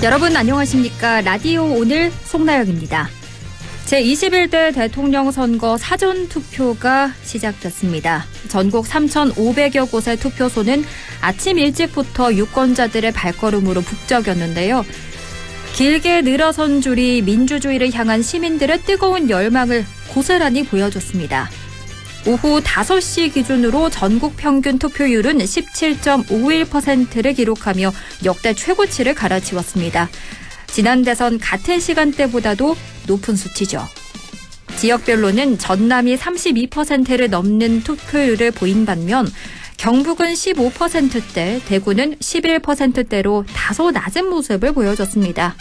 여러분 안녕하십니까? 라디오 오늘 송나영입니다. 제21대 대통령 선거 사전투표가 시작됐습니다. 전국 3,500여 곳의 투표소는 아침 일찍부터 유권자들의 발걸음으로 북적였는데요. 길게 늘어선 줄이 민주주의를 향한 시민들의 뜨거운 열망을 고스란히 보여줬습니다. 오후 5시 기준으로 전국 평균 투표율은 17.51%를 기록하며 역대 최고치를 갈아치웠습니다. 지난 대선 같은 시간대보다도 높은 수치죠. 지역별로는 전남이 32%를 넘는 투표율을 보인 반면 경북은 15%대, 대구는 11%대로 다소 낮은 모습을 보여줬습니다.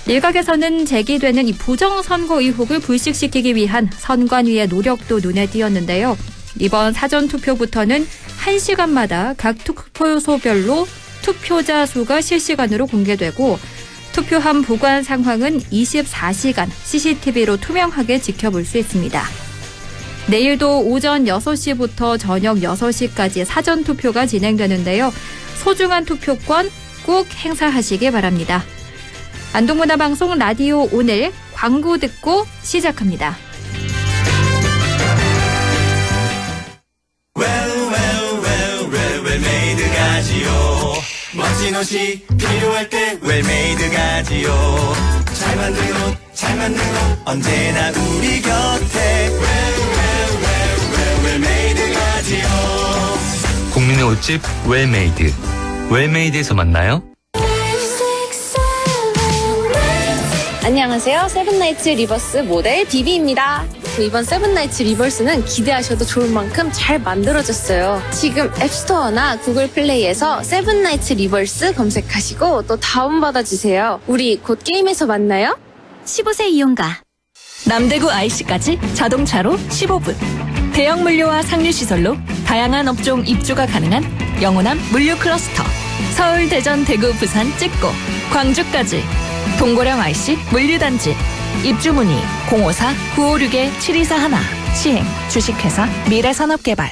일각에서는 제기되는 이 부정선거 의혹을 불식시키기 위한 선관위의 노력도 눈에 띄었는데요. 이번 사전투표부터는 1시간마다 각 투표소별로 투표자 수가 실시간으로 공개되고 투표함 보관 상황은 24시간 CCTV로 투명하게 지켜볼 수 있습니다. 내일도 오전 6시부터 저녁 6시까지 사전투표가 진행되는데요. 소중한 투표권 꼭 행사하시기 바랍니다. 안동문화방송 라디오 오늘 광고 듣고 시작합니다. 웰메이드 가지요. 멋진 옷이 필요할 때 웰메이드 가지요. 잘 만든 옷, 잘 만든 옷 언제나 우리 곁에 웰메이드 가지요. 국민의 옷집 웰메이드. 웰메이드에서 만나요. 안녕하세요. 세븐나이츠 리버스 모델 비비입니다. 이번 세븐나이츠 리버스는 기대하셔도 좋을 만큼 잘 만들어졌어요. 지금 앱스토어나 구글 플레이에서 세븐나이츠 리버스 검색하시고 또 다운받아주세요. 우리 곧 게임에서 만나요. 15세 이용가. 남대구 IC까지 자동차로 15분. 대형 물류와 상류시설로 다양한 업종 입주가 가능한 영호남 물류 클러스터. 서울, 대전, 대구, 부산 찍고 광주까지. 동고령 IC 물류단지. 입주 문의 054-956-7241. 시행 주식회사 미래산업개발.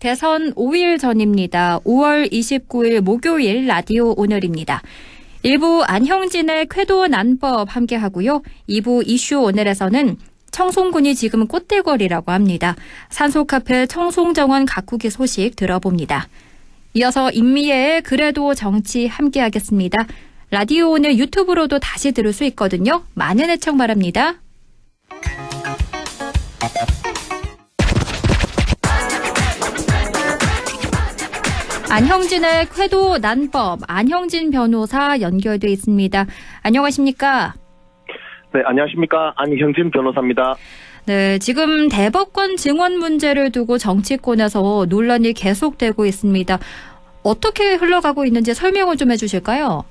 대선 5일 전입니다. 5월 29일 목요일 라디오 오늘입니다. 1부 안형진의 쾌도 난법 함께하고요. 2부 이슈 오늘에서는 청송군이 지금 꽃대거리라고 합니다. 산소카페 청송정원 가꾸기 소식 들어봅니다. 이어서 임미애의 그래도 정치 함께하겠습니다. 라디오 오늘 유튜브로도 다시 들을 수 있거든요. 많은 애청 바랍니다. 안형진의 쾌도 난법, 안형진 변호사 연결돼 있습니다. 안녕하십니까? 네, 안녕하십니까? 안형진 변호사입니다. 네, 지금 대법관 증언 문제를 두고 정치권에서 논란이 계속되고 있습니다. 어떻게 흘러가고 있는지 설명을 좀 해주실까요?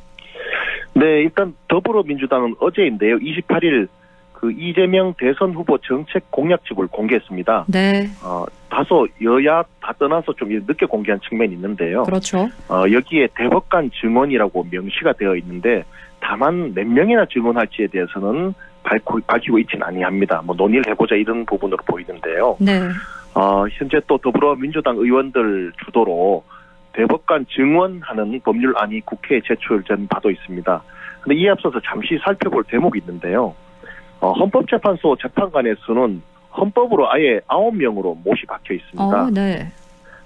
네, 일단 더불어민주당은 어제인데요. 28일 그 이재명 대선 후보 정책 공약집을 공개했습니다. 네. 다소 여야 다 떠나서 좀 늦게 공개한 측면이 있는데요. 그렇죠. 여기에 대법관 증언이라고 명시가 되어 있는데 다만 몇 명이나 증언할지에 대해서는 밝히고 있지는 아니합니다. 뭐 논의를 해보자 이런 부분으로 보이는데요. 네. 현재 또 더불어민주당 의원들 주도로 대법관 증언하는 법률안이 국회에 제출된 바도 있습니다. 그런데 이에 앞서서 잠시 살펴볼 대목이 있는데요. 헌법재판소 재판관의 수는 헌법으로 아예 9명으로 못이 박혀 있습니다. 네.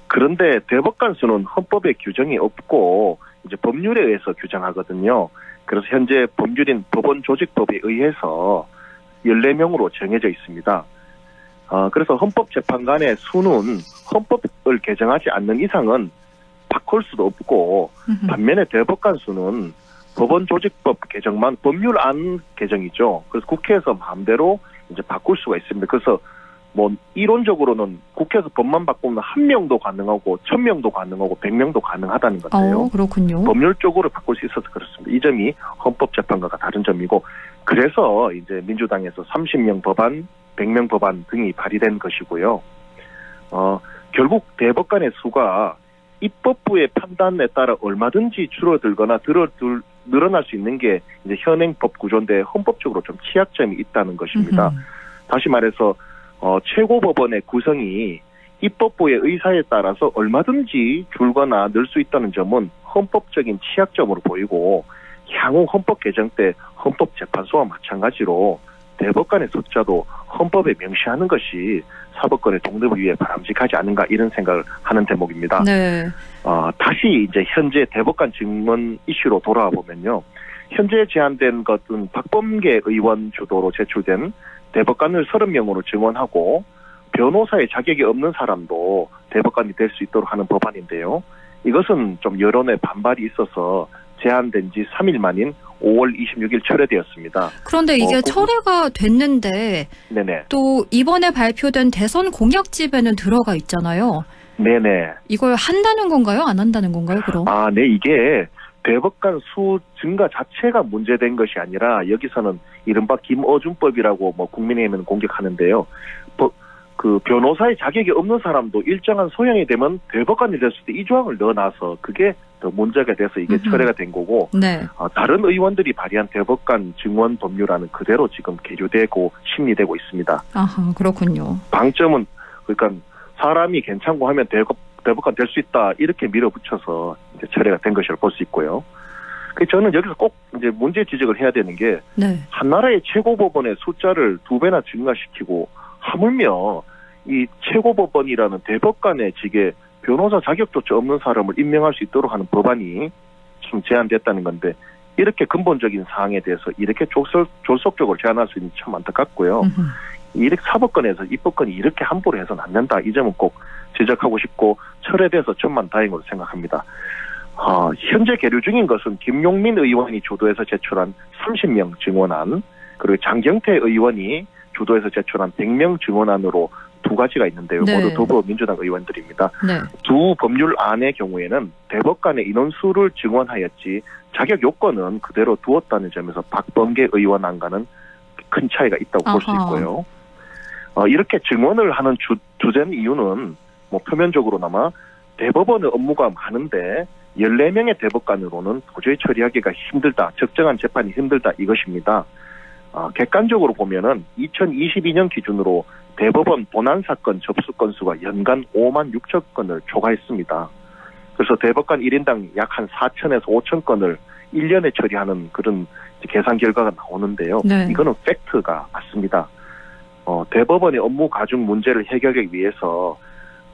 그런데 대법관 수는 헌법에 규정이 없고 이제 법률에 의해서 규정하거든요. 그래서 현재 법률인 법원조직법에 의해서 14명으로 정해져 있습니다. 그래서 헌법재판관의 수는 헌법을 개정하지 않는 이상은 바꿀 수도 없고 반면에 대법관 수는 법원조직법 개정만 법률안 개정이죠. 그래서 국회에서 마음대로 이제 바꿀 수가 있습니다. 그래서 뭐 이론적으로는 국회에서 법만 바꾸면 1명도 가능하고 1000명도 가능하고 100명도 가능하다는 건데요. 그렇군요. 법률적으로 바꿀 수 있어서 그렇습니다. 이 점이 헌법재판과가 다른 점이고 그래서 이제 민주당에서 30명 법안, 100명 법안 등이 발의된 것이고요. 결국 대법관의 수가 입법부의 판단에 따라 얼마든지 줄어들거나 늘어날 수 있는 게 이제 현행 법 구조인데 헌법적으로 좀 취약점이 있다는 것입니다. 다시 말해서 최고법원의 구성이 입법부의 의사에 따라서 얼마든지 줄거나 늘 수 있다는 점은 헌법적인 취약점으로 보이고 향후 헌법 개정 때 헌법재판소와 마찬가지로 대법관의 숫자도 헌법에 명시하는 것이 사법권의 독립을 위해 바람직하지 않은가 이런 생각을 하는 대목입니다. 네. 다시 이제 현재 대법관 증원 이슈로 돌아와 보면요. 현재 제안된 것은 박범계 의원 주도로 제출된 대법관을 30명으로 증원하고 변호사의 자격이 없는 사람도 대법관이 될 수 있도록 하는 법안인데요. 이것은 좀 여론의 반발이 있어서 제안된 지 3일 만인 5월 26일 철회되었습니다. 그런데 이게 철회가 됐는데 네네. 또 이번에 발표된 대선 공약집에는 들어가 있잖아요. 네네. 이걸 한다는 건가요? 안 한다는 건가요? 그럼? 네. 이게 대법관 수 증가 자체가 문제된 것이 아니라 여기서는 이른바 김어준법이라고 국민의힘은 공격하는데요. 그 변호사의 자격이 없는 사람도 일정한 소양이 되면 대법관이 됐을 때 이 조항을 넣어놔서 그게 더 문제가 돼서 이게 철회가 된 거고 네. 다른 의원들이 발의한 대법관 증원 법률안은 그대로 지금 계류되고 심리되고 있습니다. 아하, 그렇군요. 방점은 그러니까 사람이 괜찮고 하면 대법관 될 수 있다 이렇게 밀어붙여서 이제 철회가 된 것이라고 볼 수 있고요. 저는 여기서 꼭 이제 문제 지적을 해야 되는 게 네. 한나라의 최고법원의 숫자를 2배나 증가시키고 하물며 이 최고법원이라는 대법관의 직에 변호사 자격조차 없는 사람을 임명할 수 있도록 하는 법안이 지금 제안됐다는 건데 이렇게 근본적인 사항에 대해서 이렇게 졸속적으로 제안할 수 있는 참 안타깝고요. 이렇게 사법권에서 입법권이 이렇게 함부로 해서는 안 된다. 이 점은 꼭 지적하고 싶고 철회돼서 천만다행으로 생각합니다. 현재 계류 중인 것은 김용민 의원이 주도해서 제출한 30명 증원안 그리고 장경태 의원이 주도해서 제출한 100명 증원안으로 두 가지가 있는데요. 네. 모두 더불어민주당 의원들입니다. 네. 두 법률안의 경우에는 대법관의 인원수를 증원하였지 자격 요건은 그대로 두었다는 점에서 박범계 의원안과는 큰 차이가 있다고 볼 수 있고요. 이렇게 증원을 하는 주된 이유는 표면적으로나마 대법원의 업무가 많은데 14명의 대법관으로는 도저히 처리하기가 힘들다. 적정한 재판이 힘들다. 이것입니다. 객관적으로 보면은 2022년 기준으로 대법원 본안사건 접수 건수가 연간 5만 6천 건을 초과했습니다. 그래서 대법관 1인당 약 한 4천에서 5천 건을 1년에 처리하는 그런 계산 결과가 나오는데요. 네. 이거는 팩트가 맞습니다. 대법원의 업무 가중 문제를 해결하기 위해서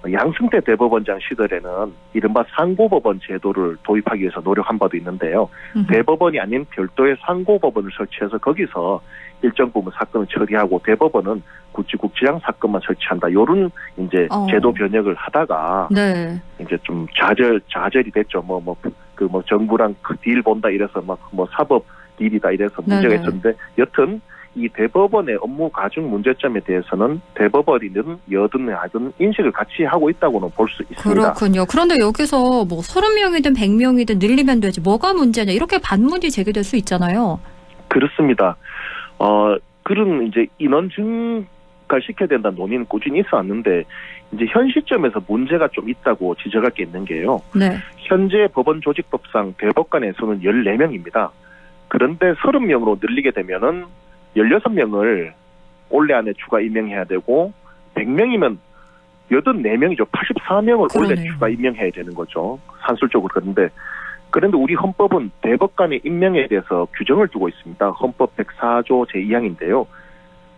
양승태 대법원장 시절에는 이른바 상고법원 제도를 도입하기 위해서 노력한 바도 있는데요. 대법원이 아닌 별도의 상고법원을 설치해서 거기서 일정 부분 사건을 처리하고 대법원은 국지장 사건만 설치한다. 요런 이제 제도 변혁을 하다가 네. 이제 좀 좌절이 됐죠. 정부랑 그 딜 본다 이래서 사법 딜이다 이래서 문제가 네네. 있었는데 여튼 이 대법원의 업무 가중 문제점에 대해서는 대법원이든 여든 하든 인식을 같이 하고 있다고는 볼 수 있습니다. 그렇군요. 그런데 여기서 30명이든 100명이든 늘리면 되지 뭐가 문제냐 이렇게 반문이 제기될 수 있잖아요. 그렇습니다. 그런 이제 인원 증가시켜야 된다는 논의는 꾸준히 있어 왔는데 이제 현 시점에서 문제가 좀 있다고 지적할 게 있는 게요. 네. 현재 법원 조직법상 대법관의 수는 14명입니다. 그런데 30명으로 늘리게 되면은 16명을 올해 안에 추가 임명해야 되고 100명이면 84명이죠. 84명을 그러네요. 올해 추가 임명해야 되는 거죠. 산술적으로. 그런데 우리 헌법은 대법관의 임명에 대해서 규정을 두고 있습니다. 헌법 104조 제2항인데요.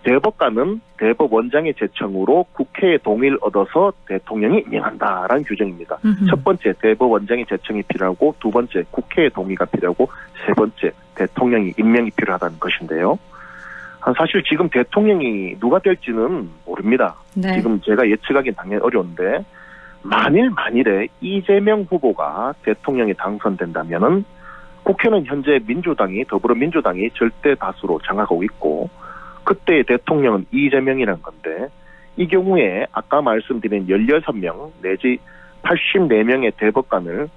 대법관은 대법원장의 제청으로 국회의 동의를 얻어서 대통령이 임명한다라는 규정입니다. 첫 번째 대법원장의 제청이 필요하고 두 번째 국회의 동의가 필요하고 세 번째 대통령이 임명이 필요하다는 것인데요. 사실 지금 대통령이 누가 될지는 모릅니다. 네. 지금 제가 예측하기는 당연히 어려운데 만일에 이재명 후보가 대통령이 당선된다면은 국회는 현재 더불어민주당이 절대 다수로 장악하고 있고 그때의 대통령은 이재명이라는 건데 이 경우에 아까 말씀드린 16명 내지 84명의 대법관을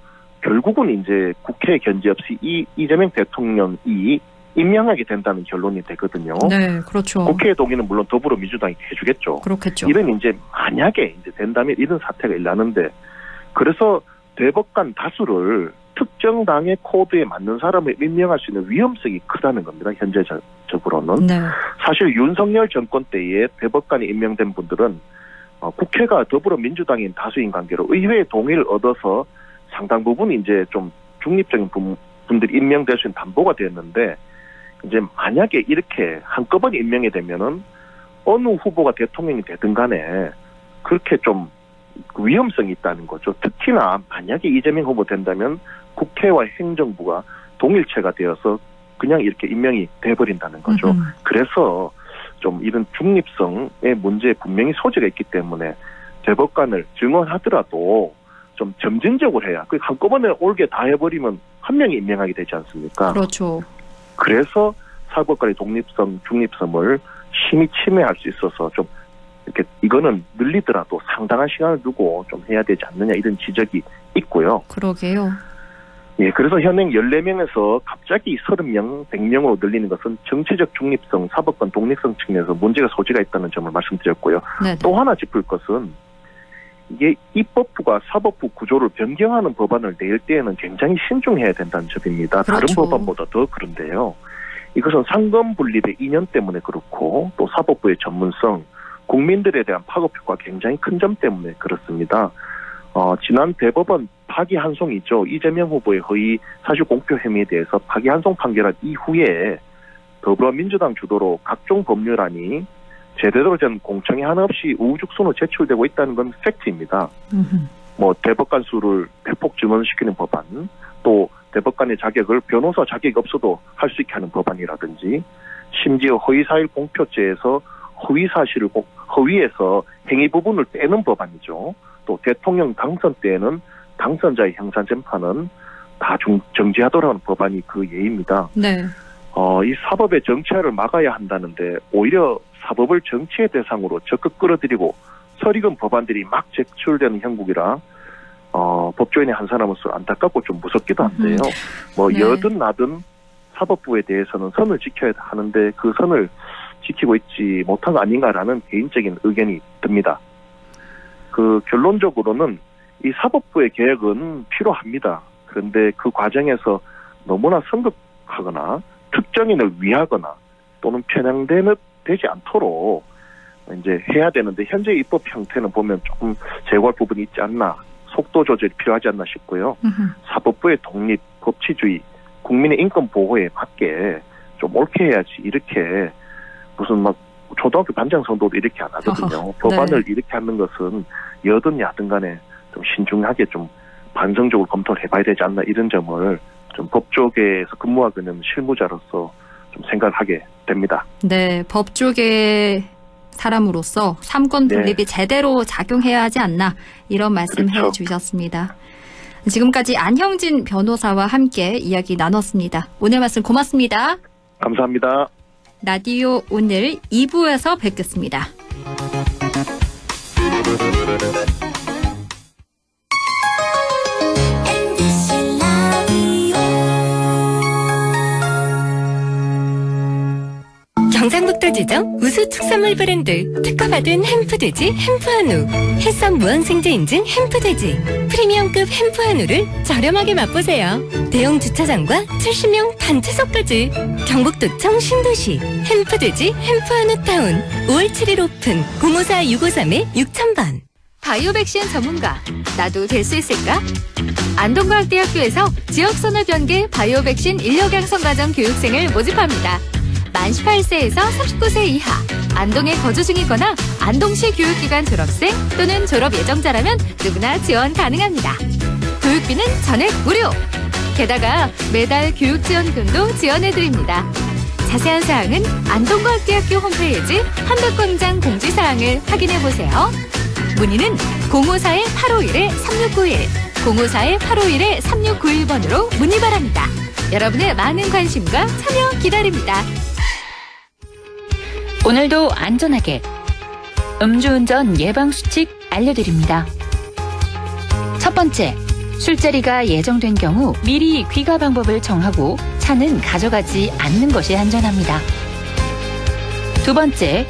결국은 이제 국회 견제 없이 이재명 대통령이 임명하게 된다는 결론이 되거든요. 네, 그렇죠. 국회의 동의는 물론 더불어민주당이 해주겠죠. 그렇겠죠. 이런 이제 만약에 이제 된다면 이런 사태가 일어나는데 그래서 대법관 다수를 특정 당의 코드에 맞는 사람을 임명할 수 있는 위험성이 크다는 겁니다. 현재적으로는. 네. 사실 윤석열 정권 때에 대법관이 임명된 분들은 국회가 더불어민주당인 다수인 관계로 의회의 동의를 얻어서 상당 부분 이제 좀 중립적인 분들이 임명될 수 있는 담보가 되었는데 이제 만약에 이렇게 한꺼번에 임명이 되면은 어느 후보가 대통령이 되든 간에 그렇게 좀 위험성이 있다는 거죠. 특히나 만약에 이재명 후보 된다면 국회와 행정부가 동일체가 되어서 그냥 이렇게 임명이 돼버린다는 거죠. 그래서 좀 이런 중립성의 문제에 분명히 소지가 있기 때문에 대법관을 증언하더라도 좀 점진적으로 해야. 한꺼번에 올게 다 해버리면 한 명이 임명하게 되지 않습니까? 그렇죠. 그래서 사법관의 독립성, 중립성을 심히 침해할 수 있어서 좀 이렇게 이거는 늘리더라도 상당한 시간을 두고 좀 해야 되지 않느냐 이런 지적이 있고요. 그러게요. 예, 그래서 현행 14명에서 갑자기 30명, 100명으로 늘리는 것은 정치적 중립성, 사법관 독립성 측면에서 문제가 소지가 있다는 점을 말씀드렸고요. 네네. 또 하나 짚을 것은 이게 입법부가 사법부 구조를 변경하는 법안을 낼 때에는 굉장히 신중해야 된다는 점입니다. 그렇죠. 다른 법안보다 더 그런데요. 이것은 상권 분립의 인연 때문에 그렇고 또 사법부의 전문성, 국민들에 대한 파급효과가 굉장히 큰 점 때문에 그렇습니다. 지난 대법원 파기환송이죠. 이재명 후보의 허위 사실 공표 혐의에 대해서 파기환송 판결한 이후에 더불어민주당 주도로 각종 법률안이 제대로 된 공청회 하나 없이 우후죽순으로 제출되고 있다는 건 팩트입니다. 뭐 대법관 수를 대폭 증원시키는 법안, 또 대법관의 자격을 변호사 자격이 없어도 할 수 있게 하는 법안이라든지, 심지어 허위사실 공표죄에서 허위에서 행위 부분을 빼는 법안이죠. 또 대통령 당선 때에는 당선자의 형사 재판은 다 정지하도록 하는 법안이 그 예입니다. 네. 이 사법의 정치화를 막아야 한다는데 오히려 사법을 정치의 대상으로 적극 끌어들이고 설익은 법안들이 막 제출되는 형국이라 법조인의 한 사람으로서 안타깝고 좀 무섭기도 한데요. 뭐 네. 여든 나든 사법부에 대해서는 선을 지켜야 하는데 그 선을 지키고 있지 못한 거 아닌가라는 개인적인 의견이 듭니다. 결론적으로는 이 사법부의 개혁은 필요합니다. 그런데 그 과정에서 너무나 성급하거나 특정인을 위하거나 또는 편향되지 않도록 이제 해야 되는데 현재 입법 형태는 보면 조금 제고할 부분이 있지 않나, 속도 조절이 필요하지 않나 싶고요. 사법부의 독립, 법치주의, 국민의 인권 보호에 맞게 좀 옳게 해야지 이렇게 무슨 막 초등학교 반장 선도도 이렇게 안 하거든요. 법안을 네. 이렇게 하는 것은 여든 야든 간에 좀 신중하게 좀 반성적으로 검토를 해봐야 되지 않나 이런 점을 좀 법조계에서 근무하고 있는 실무자로서 좀 생각을 하게 됩니다. 네, 법조계 사람으로서 삼권 분립이 제대로 작용해야 하지 않나 이런 말씀 그렇죠. 해주셨습니다. 지금까지 안형진 변호사와 함께 이야기 나눴습니다. 오늘 말씀 고맙습니다. 감사합니다. 라디오 오늘 2부에서 뵙겠습니다. 경상북도 지정 우수 축산물 브랜드 특허받은 햄프돼지 햄프한우, 해썹 무항생제 인증 햄프돼지, 프리미엄급 햄프한우를 저렴하게 맛보세요. 대형 주차장과 70명 단체석까지. 경북도청 신도시 햄프돼지 햄프한우타운 5월 7일 오픈. 054-653-6000번. 바이오 백신 전문가, 나도 될 수 있을까? 안동과학대학교에서 지역선호 변개 바이오 백신 인력 양성 과정 교육생을 모집합니다. 만 18세에서 39세 이하, 안동에 거주 중이거나 안동시 교육기관 졸업생 또는 졸업 예정자라면 누구나 지원 가능합니다. 교육비는 전액 무료! 게다가 매달 교육지원금도 지원해드립니다. 자세한 사항은 안동과학대학교 홈페이지 한덕광장 공지사항을 확인해보세요. 문의는 054-851-3691, 054-851-3691번으로 문의 바랍니다. 여러분의 많은 관심과 참여 기다립니다. 오늘도 안전하게 음주운전 예방수칙 알려드립니다. 첫 번째, 술자리가 예정된 경우 미리 귀가 방법을 정하고 차는 가져가지 않는 것이 안전합니다. 두 번째,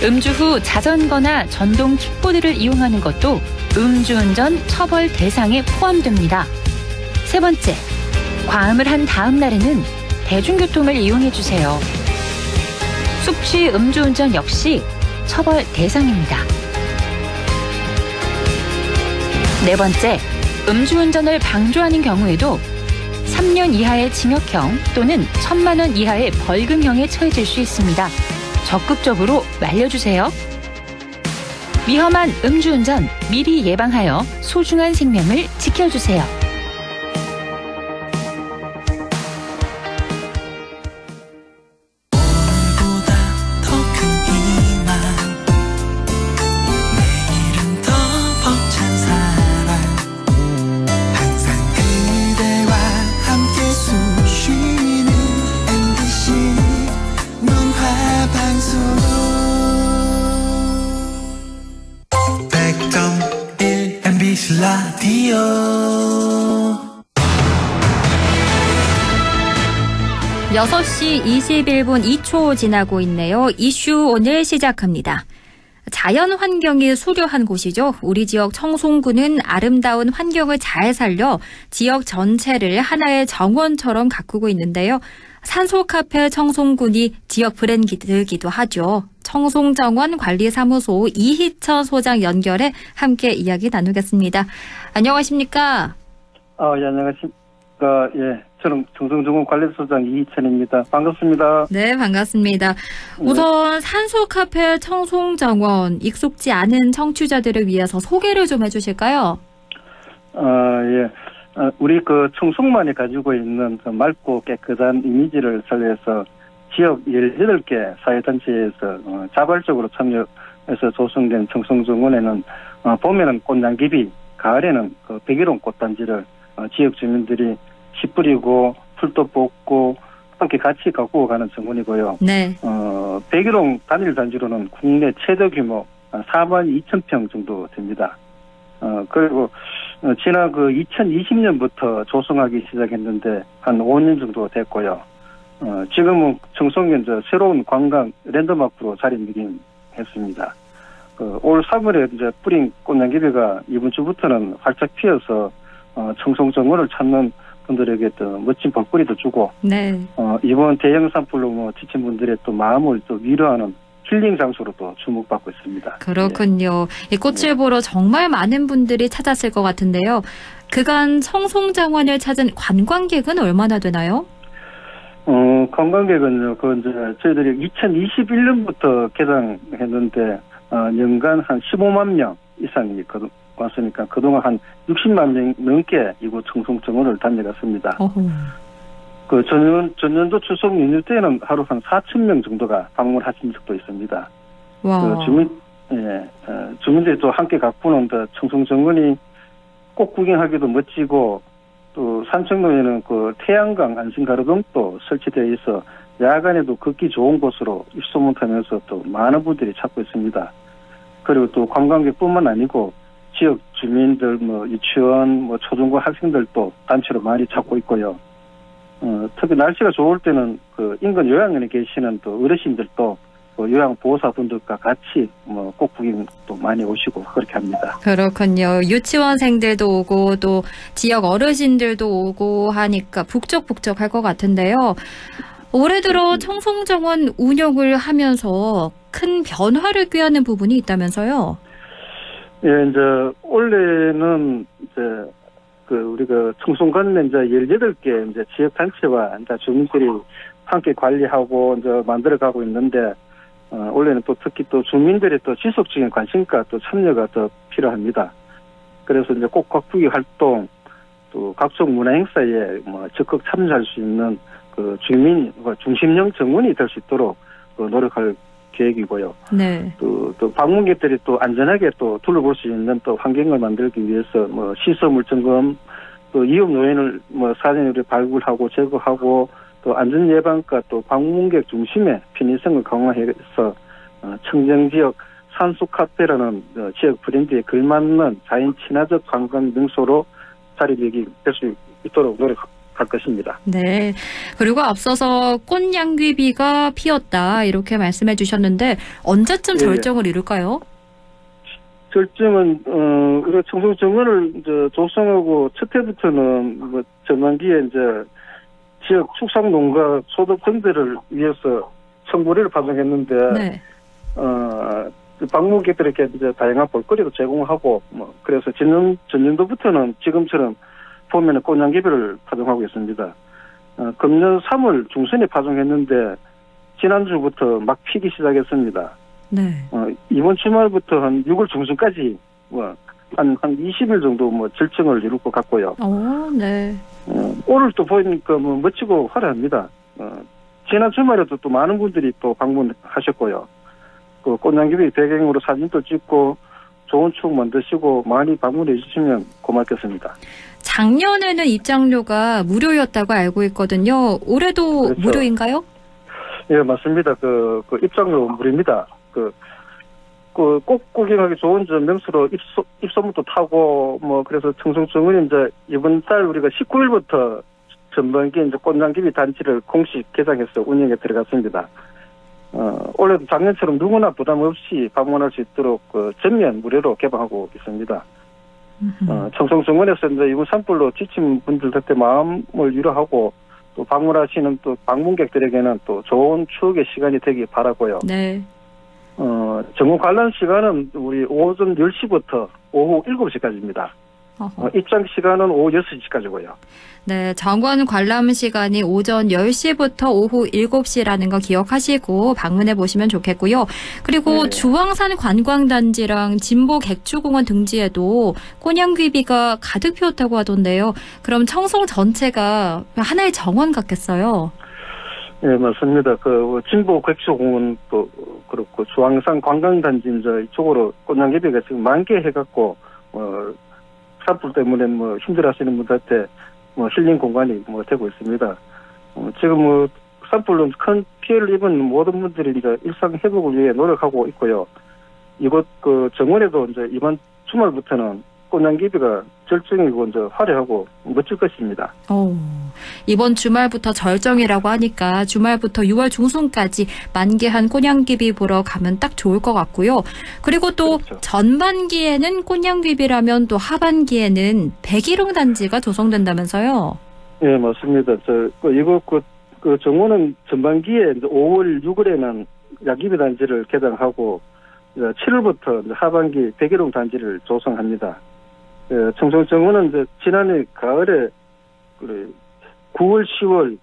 음주 후 자전거나 전동 킥보드를 이용하는 것도 음주운전 처벌 대상에 포함됩니다. 세 번째, 과음을 한 다음 날에는 대중교통을 이용해주세요. 숙취 음주운전 역시 처벌 대상입니다. 네 번째, 음주운전을 방조하는 경우에도 3년 이하의 징역형 또는 1,000만 원 이하의 벌금형에 처해질 수 있습니다. 적극적으로 말려주세요. 위험한 음주운전 미리 예방하여 소중한 생명을 지켜주세요. 라디오 6시 21분 2초 지나고 있네요. 이슈 오늘 시작합니다. 자연 환경이 수려한 곳이죠. 우리 지역 청송군은 아름다운 환경을 잘 살려 지역 전체를 하나의 정원처럼 가꾸고 있는데요. 산소카페 청송군이 지역 브랜드이기도 하죠. 청송정원 관리사무소 이희철 소장 연결해 함께 이야기 나누겠습니다. 안녕하십니까? 예, 안녕하십니까. 예, 저는 청송정원 관리소장 이희철입니다. 반갑습니다. 네, 반갑습니다. 우선 산소카페 청송정원 익숙지 않은 청취자들을 위해서 소개를 좀 해주실까요? 예. 우리 그 청송만이 가지고 있는 그 맑고 깨끗한 이미지를 살려서 지역 18개 사회단체에서 자발적으로 참여해서 조성된 청송정원에는 봄에는 꽃향기비, 가을에는 그 백일홍 꽃단지를 지역 주민들이 씨 뿌리고 풀도 뽑고 함께 같이 가꾸어 가는 정원이고요. 네. 백일홍 단일 단지로는 국내 최대 규모 4만 2천 평 정도 됩니다. 그리고 지난 그 2020년부터 조성하기 시작했는데 한 5년 정도 됐고요. 지금은 청송에 이제 새로운 관광 랜드마크로 자리매김했습니다. 올 3월에 이제 뿌린 꽃향기비가 이번 주부터는 활짝 피어서 청송정원을 찾는 분들에게 또 멋진 볼거리도 주고, 네. 이번 대형 산불로 지친 분들의 또 마음을 또 위로하는 힐링 장소로 또 주목받고 있습니다. 그렇군요. 이 꽃을 보러 정말 많은 분들이 찾았을 것 같은데요. 그간 청송정원을 찾은 관광객은 얼마나 되나요? 관광객은요, 이제 저희들이 2021년부터 개장했는데, 연간 한 15만 명 이상이 왔으니까 그동안 한 60만 명 넘게 이곳 청송정원을 다녀갔습니다. 그 전년도 추석 연휴 때는 하루 한 4천 명 정도가 방문하신 적도 있습니다. 와. 주민들이 또 함께 가꾸는 청송정원이 꽃 구경하기도 멋지고, 또 산청로에는 그 태양광 안심가로등도 설치되어 있어 야간에도 걷기 좋은 곳으로 입소문타면서 또 많은 분들이 찾고 있습니다. 그리고 또 관광객뿐만 아니고 지역 주민들, 유치원, 초중고 학생들도 단체로 많이 찾고 있고요. 특히 날씨가 좋을 때는 그 인근 요양원에 계시는 또 어르신들도 요양보호사분들과 같이 꽃 구경도 많이 오시고 그렇게 합니다. 그렇군요. 유치원생들도 오고 또 지역 어르신들도 오고 하니까 북적북적할 것 같은데요. 올해 들어 청송정원 운영을 하면서 큰 변화를 꾀하는 부분이 있다면서요? 예, 이제 올해는 이제 우리가 청송관내 이제 18개 이제 지역 단체와 이제 주민들이 함께 관리하고 이제 만들어가고 있는데, 올해는 또 특히 또 주민들의 또 지속적인 관심과 또 참여가 더 필요합니다. 그래서 이제 꽃 가꾸기 활동, 또 각종 문화 행사에 적극 참여할 수 있는 그 주민 중심형 정원이 될 수 있도록 노력할 계획이고요. 네. 또 방문객들이 또 안전하게 또 둘러볼 수 있는 또 환경을 만들기 위해서 시설물 점검, 또 위험 요인을 사전에 발굴하고 제거하고, 또 안전 예방과 또 방문객 중심의 편의성을 강화해서 청정 지역 산소 카페라는 지역 브랜드에 걸맞는 자연 친화적 관광 명소로 자리매김 될 수 있도록 노력할 것입니다. 네. 그리고 앞서서 꽃향기비가 피었다 이렇게 말씀해 주셨는데 언제쯤 절정을 이룰까요? 절정은 우리가 청송정원을 이제 조성하고 첫 해부터는 전반기에 이제 지역 축산농가 소득 증대를 위해서 청구리를 발송했는데, 네. 방문객들에게 이제 다양한 볼거리도 제공하고, 그래서 전년도부터는 지금처럼 보면은 꽃냥개비를 파종하고 있습니다. 금년 3월 중순에 파종했는데 지난주부터 막 피기 시작했습니다. 네. 이번 주말부터 한 6월 중순까지 한 20일 정도 질증을 이룰 것 같고요. 네. 오늘 또 보니까 멋지고 화려합니다. 지난 주말에도 또 많은 분들이 또 방문하셨고요. 그 꽃냥개비 배경으로 사진도 찍고 좋은 추억 만드시고 많이 방문해 주시면 고맙겠습니다. 작년에는 입장료가 무료였다고 알고 있거든요. 올해도 그렇죠. 무료인가요? 예, 맞습니다. 그 입장료 무료입니다. 꽃 구경하기 좋은 명소로 입소문도 타고 그래서 청송정원이 이제 이번 달 우리가 19일부터 전반기 이제 꽃냥개비 단지를 공식 개장해서 운영에 들어갔습니다. 올해도 작년처럼 누구나 부담 없이 방문할 수 있도록 전면 무료로 개방하고 있습니다. 청송정원에서 이제 이번 산불로 지친 분들한테 마음을 위로하고 또 방문하시는 또 방문객들에게는 또 좋은 추억의 시간이 되길 바라고요. 네. 정원 관람 시간은 우리 오전 10시부터 오후 7시까지입니다. 입장 시간은 오후 6시까지고요. 네, 정원 관람 시간이 오전 10시부터 오후 7시라는 거 기억하시고 방문해 보시면 좋겠고요. 그리고 네. 주황산 관광단지랑 진보 객주공원 등지에도 꽃냥귀비가 가득 피었다고 하던데요. 그럼 청송 전체가 하나의 정원 같겠어요? 네, 맞습니다. 진보 객주공원도 그렇고 주황산 관광단지 이쪽으로 꽃냥개비가 지금 만개해갖고 산불 때문에 힘들어하시는 분들한테 힐링 공간이 되고 있습니다. 지금 산불로 큰 피해를 입은 모든 분들이 이제 일상 회복을 위해 노력하고 있고요. 이곳 정원에도 이제 이번 주말부터는 꽃냥개비가 절정이고 이제 화려하고 멋질 것입니다. 이번 주말부터 절정이라고 하니까 주말부터 6월 중순까지 만개한 꽃냥개비 보러 가면 딱 좋을 것 같고요. 그리고 또 그렇죠. 전반기에는 꽃냥개비라면 또 하반기에는 백일홍 단지가 조성된다면서요? 네, 맞습니다. 이곳 정원은 전반기에 이제 5월, 6월에는 야기비 단지를 개장하고 7월부터 하반기 백일홍 단지를 조성합니다. 청송정원은 이제 지난해 가을에 9월, 10월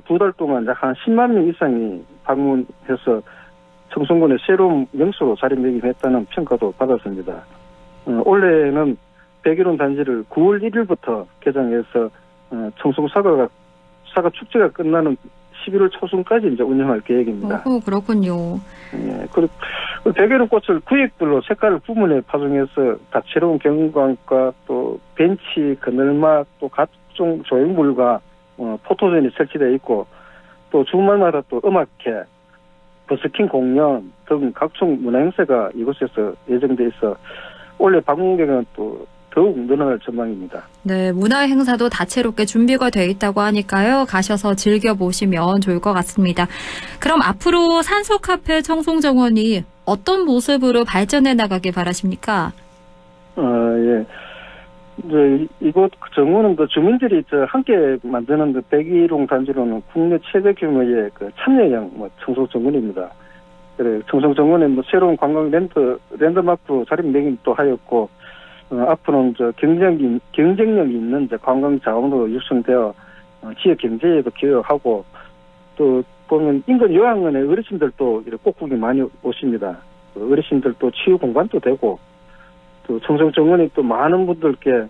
두 달 동안 약 한 10만 명 이상이 방문해서 청송군의 새로운 명소로 자리매김했다는 평가도 받았습니다. 올해는 백일홍 단지를 9월 1일부터 개장해서 청송 사과 축제가 끝나는 11월 초순까지 이제 운영할 계획입니다. 그렇군요. 예, 그리고 백일홍 꽃을 구획별로 색깔을 구분해 파종해서 다채로운 경관과 또 벤치, 그늘막, 또 각종 조형물과 포토존이 설치되어 있고 또 주말마다 또 음악회, 버스킹 공연 등 각종 문화행사가 이곳에서 예정돼 있어 올해 방문객은 또 더욱 늘어날 전망입니다. 네, 문화 행사도 다채롭게 준비가 돼 있다고 하니까요. 가셔서 즐겨보시면 좋을 것 같습니다. 그럼 앞으로 산소카페 청송정원이 어떤 모습으로 발전해 나가길 바라십니까? 예. 이곳 정원은 주민들이 함께 만드는 백일홍 단지로는 국내 최대 규모의 참여형 청송정원입니다. 그래, 청송정원에 새로운 관광 랜드마크로 자리매김도 하였고, 앞으로는 경쟁력이 있는 관광 자원으로 육성되어 지역 경제에도 기여하고 또 보면 인근 요양원의 어르신들도 꽃 구경 많이 오십니다. 어르신들도 치유 공간도 되고 또 청송정원이 또 많은 분들께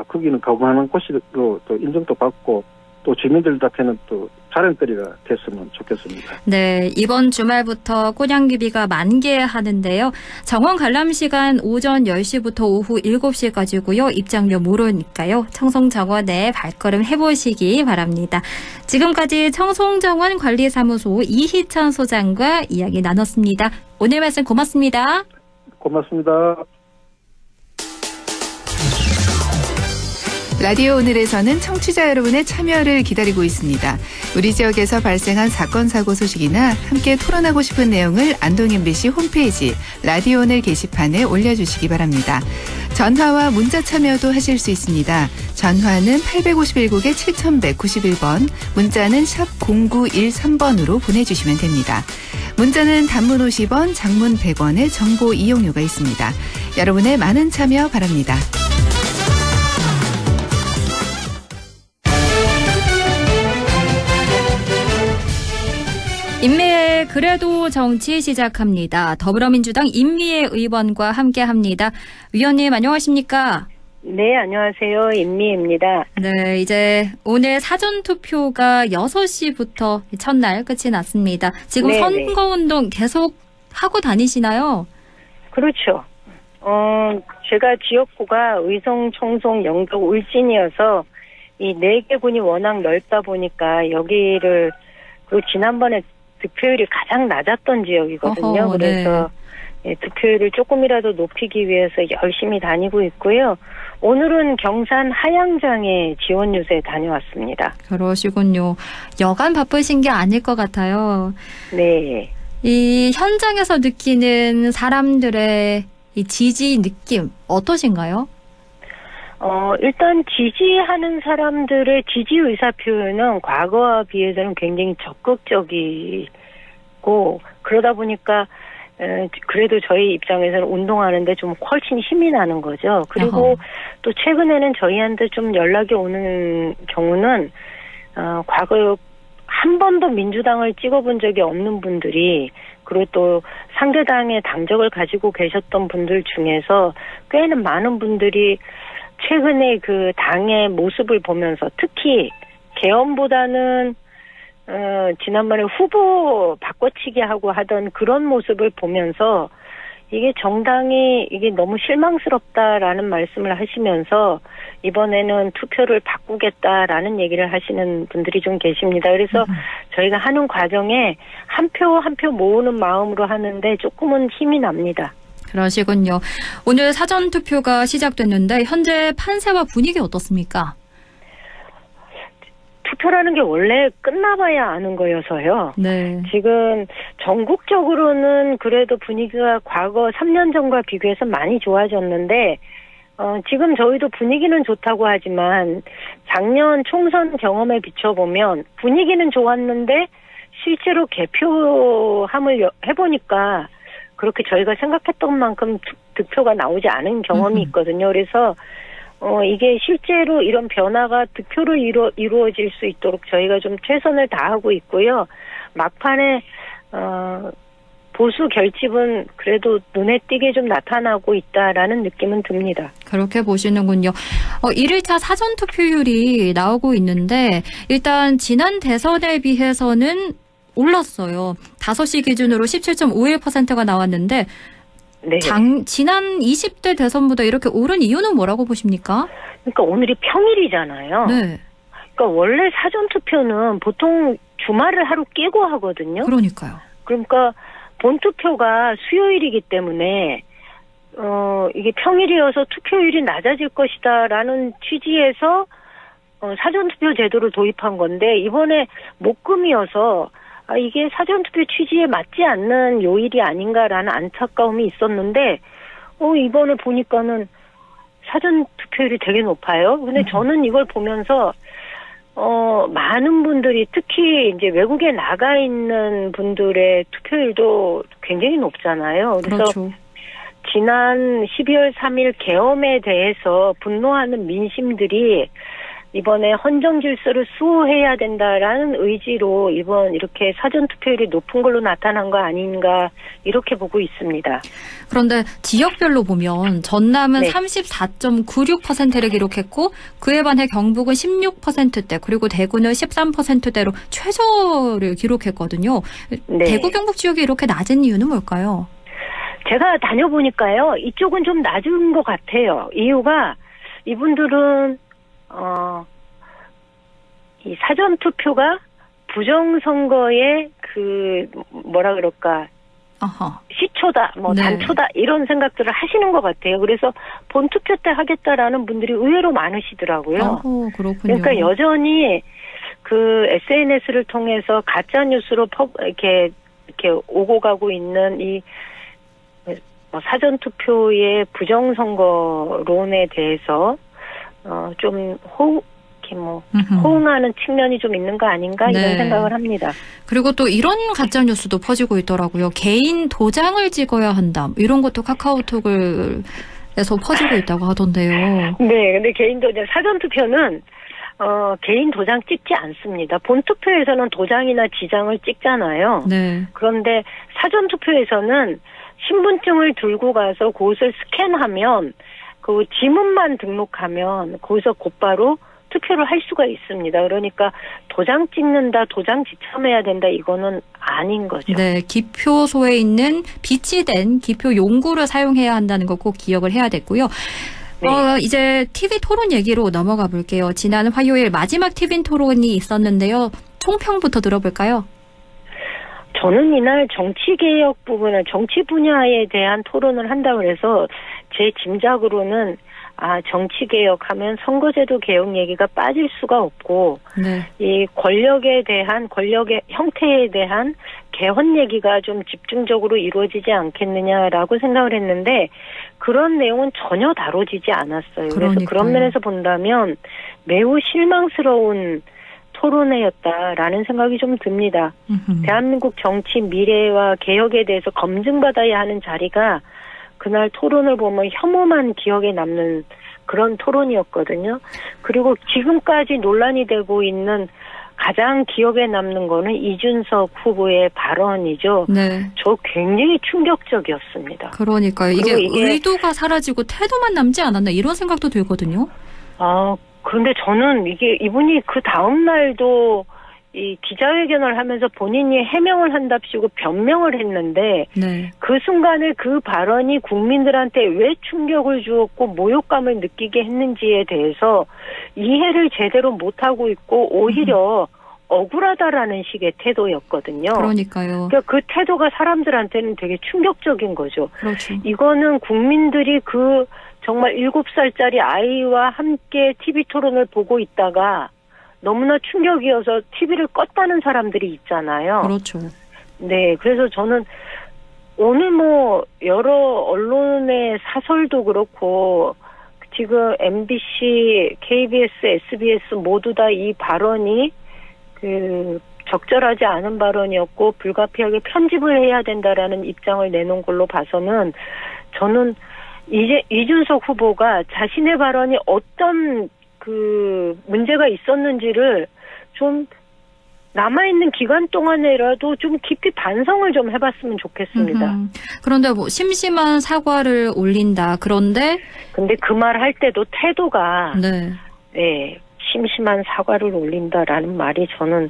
거기는 가보만한 곳으로 또 인정도 받고 또 주민들한테는 또 자랑거리가 됐으면 좋겠습니다. 네, 이번 주말부터 꽃냥개비가 만개하는데요. 정원 관람 시간 오전 10시부터 오후 7시까지고요. 입장료 무료니까요. 청송정원에 발걸음 해보시기 바랍니다. 지금까지 청송정원 관리사무소 이희찬 소장과 이야기 나눴습니다. 오늘 말씀 고맙습니다. 고맙습니다. 라디오 오늘에서는 청취자 여러분의 참여를 기다리고 있습니다. 우리 지역에서 발생한 사건, 사고 소식이나 함께 토론하고 싶은 내용을 안동 MBC 홈페이지 라디오 오늘 게시판에 올려주시기 바랍니다. 전화와 문자 참여도 하실 수 있습니다. 전화는 851국에 7191번, 문자는 샵 0913번으로 보내주시면 됩니다. 문자는 단문 50원, 장문 100원의 정보 이용료가 있습니다. 여러분의 많은 참여 바랍니다. 이제 그래도 정치 시작합니다. 더불어민주당 임미애 의원과 함께합니다. 위원님 안녕하십니까? 네, 안녕하세요. 임미애입니다. 네, 이제 오늘 사전투표가 6시부터 첫날 끝이 났습니다. 지금 네네. 선거운동 계속 하고 다니시나요? 그렇죠. 제가 지역구가 의성, 청송, 영덕, 울진이어서 이 4개 군이 워낙 넓다 보니까 여기를 그리고 지난번에 득표율이 가장 낮았던 지역이거든요. 어허, 그래서 예, 득표율을 조금이라도 높이기 위해서 열심히 다니고 있고요. 오늘은 경산 하양장에 지원 유세에 다녀왔습니다. 그러시군요. 여간 바쁘신 게 아닐 것 같아요. 네. 이 현장에서 느끼는 사람들의 이 지지 느낌 어떠신가요? 일단 지지하는 사람들의 지지 의사 표현은 과거와 비해서는 굉장히 적극적이고 그러다 보니까 그래도 저희 입장에서는 운동하는데 좀 훨씬 힘이 나는 거죠. 그리고 또 최근에는 저희한테 좀 연락이 오는 경우는 과거 한 번도 민주당을 찍어본 적이 없는 분들이 그리고 또 상대당의 당적을 가지고 계셨던 분들 중에서 꽤는 많은 분들이 최근에 그 당의 모습을 보면서 특히 개헌보다는 지난번에 후보 바꿔치기 하고 하던 그런 모습을 보면서 이게 정당이 이게 너무 실망스럽다라는 말씀을 하시면서 이번에는 투표를 바꾸겠다라는 얘기를 하시는 분들이 좀 계십니다. 그래서 저희가 하는 과정에 한 표 한 표 모으는 마음으로 하는데 조금은 힘이 납니다. 그러시군요. 오늘 사전투표가 시작됐는데 현재 판세와 분위기 어떻습니까? 투표라는 게 원래 끝나봐야 아는 거여서요. 네. 지금 전국적으로는 그래도 분위기가 과거 3년 전과 비교해서 많이 좋아졌는데 지금 저희도 분위기는 좋다고 하지만 작년 총선 경험에 비춰보면 분위기는 좋았는데 실제로 개표함을 해보니까 그렇게 저희가 생각했던 만큼 득표가 나오지 않은 경험이 있거든요. 그래서 이게 실제로 이런 변화가 득표로 이루어질 수 있도록 저희가 좀 최선을 다하고 있고요. 막판에 보수 결집은 그래도 눈에 띄게 좀 나타나고 있다라는 느낌은 듭니다. 그렇게 보시는군요. 1일차 사전투표율이 나오고 있는데 일단 지난 대선에 비해서는 올랐어요. 5시 기준으로 17.51%가 나왔는데 네. 지난 20대 대선보다 이렇게 오른 이유는 뭐라고 보십니까? 그러니까 오늘이 평일이잖아요. 네. 그러니까 원래 사전투표는 보통 주말을 하루 끼고 하거든요. 그러니까요. 그러니까 본투표가 수요일이기 때문에 이게 평일이어서 투표율이 낮아질 것이다라는 취지에서 사전투표 제도를 도입한 건데 이번에 목금이어서 이게 사전투표 취지에 맞지 않는 요일이 아닌가라는 안타까움이 있었는데 이번에 보니까는 사전투표율이 되게 높아요. 근데 저는 이걸 보면서 많은 분들이 특히 이제 외국에 나가 있는 분들의 투표율도 굉장히 높잖아요. 그래서 그렇죠. 지난 12월 3일 계엄에 대해서 분노하는 민심들이 이번에 헌정 질서를 수호해야 된다라는 의지로 이번 이렇게 사전투표율이 높은 걸로 나타난 거 아닌가 이렇게 보고 있습니다. 그런데 지역별로 보면 전남은 네. 34.96%를 기록했고 그에 반해 경북은 16%대 그리고 대구는 13%대로 최저를 기록했거든요. 네. 대구 경북 지역이 이렇게 낮은 이유는 뭘까요? 제가 다녀보니까요. 이쪽은 좀 낮은 것 같아요. 이유가 이분들은 이 사전투표가 부정선거의 시초다, 네. 단초다, 이런 생각들을 하시는 것 같아요. 그래서 본투표 때 하겠다라는 분들이 의외로 많으시더라고요. 그렇군요. 그러니까 여전히 SNS를 통해서 가짜뉴스로 이렇게 오고 가고 있는 이 사전투표의 부정선거론에 대해서 좀 호응하는 측면이 좀 있는 거 아닌가 네. 이런 생각을 합니다. 그리고 또 이런 가짜 뉴스도 퍼지고 있더라고요. 개인 도장을 찍어야 한다. 이런 것도 카카오톡에서 퍼지고 있다고 하던데요. 네, 근데 개인 도장 사전투표는 개인 도장 찍지 않습니다. 본투표에서는 도장이나 지장을 찍잖아요. 네. 그런데 사전투표에서는 신분증을 들고 가서 그것을 스캔하면 그 지문만 등록하면 거기서 곧바로 투표를 할 수가 있습니다. 그러니까 도장 찍는다, 도장 지참해야 된다 이거는 아닌 거죠. 네, 기표소에 있는 비치된 기표 용구를 사용해야 한다는 거 꼭 기억을 해야 됐고요. 네. 이제 TV 토론 얘기로 넘어가 볼게요. 지난 화요일 마지막 TV 토론이 있었는데요. 총평부터 들어볼까요? 저는 이날 정치개혁 부분을 정치 분야에 대한 토론을 한다고 해서 제 짐작으로는 정치개혁하면 선거제도 개혁 얘기가 빠질 수가 없고 네. 이 권력의 형태에 대한 개헌 얘기가 좀 집중적으로 이루어지지 않겠느냐라고 생각을 했는데 그런 내용은 전혀 다뤄지지 않았어요. 그러니까요. 그래서 그런 면에서 본다면 매우 실망스러운 토론회였다라는 생각이 좀 듭니다. 대한민국 정치 미래와 개혁에 대해서 검증받아야 하는 자리가 그날 토론을 보면 혐오만 기억에 남는 그런 토론이었거든요. 그리고 지금까지 논란이 되고 있는 가장 기억에 남는 거는 이준석 후보의 발언이죠. 네. 저 굉장히 충격적이었습니다. 그러니까요. 이게 의도가 사라지고 태도만 남지 않았나 이런 생각도 들거든요. 그런데 저는 이분이 그 다음 날도 이 기자회견을 하면서 본인이 해명을 한답시고 변명을 했는데 네. 그 순간에 그 발언이 국민들한테 왜 충격을 주었고 모욕감을 느끼게 했는지에 대해서 이해를 제대로 못하고 있고 오히려 억울하다라는 식의 태도였거든요. 그러니까요. 그러니까 그 태도가 사람들한테는 되게 충격적인 거죠. 그렇죠. 이거는 국민들이 그 정말 7살짜리 아이와 함께 TV 토론을 보고 있다가 너무나 충격이어서 TV를 껐다는 사람들이 있잖아요. 그렇죠. 네, 그래서 저는 오늘 여러 언론의 사설도 그렇고 지금 MBC, KBS, SBS 모두 다 이 발언이 적절하지 않은 발언이었고 불가피하게 편집을 해야 된다라는 입장을 내놓은 걸로 봐서는 저는 이제 이준석 후보가 자신의 발언이 어떤 문제가 있었는지를 좀 남아있는 기간 동안에라도 좀 깊이 반성을 좀 해봤으면 좋겠습니다. 그런데 심심한 사과를 올린다. 근데 그 말 할 때도 태도가 네, 심심한 사과를 올린다라는 말이 저는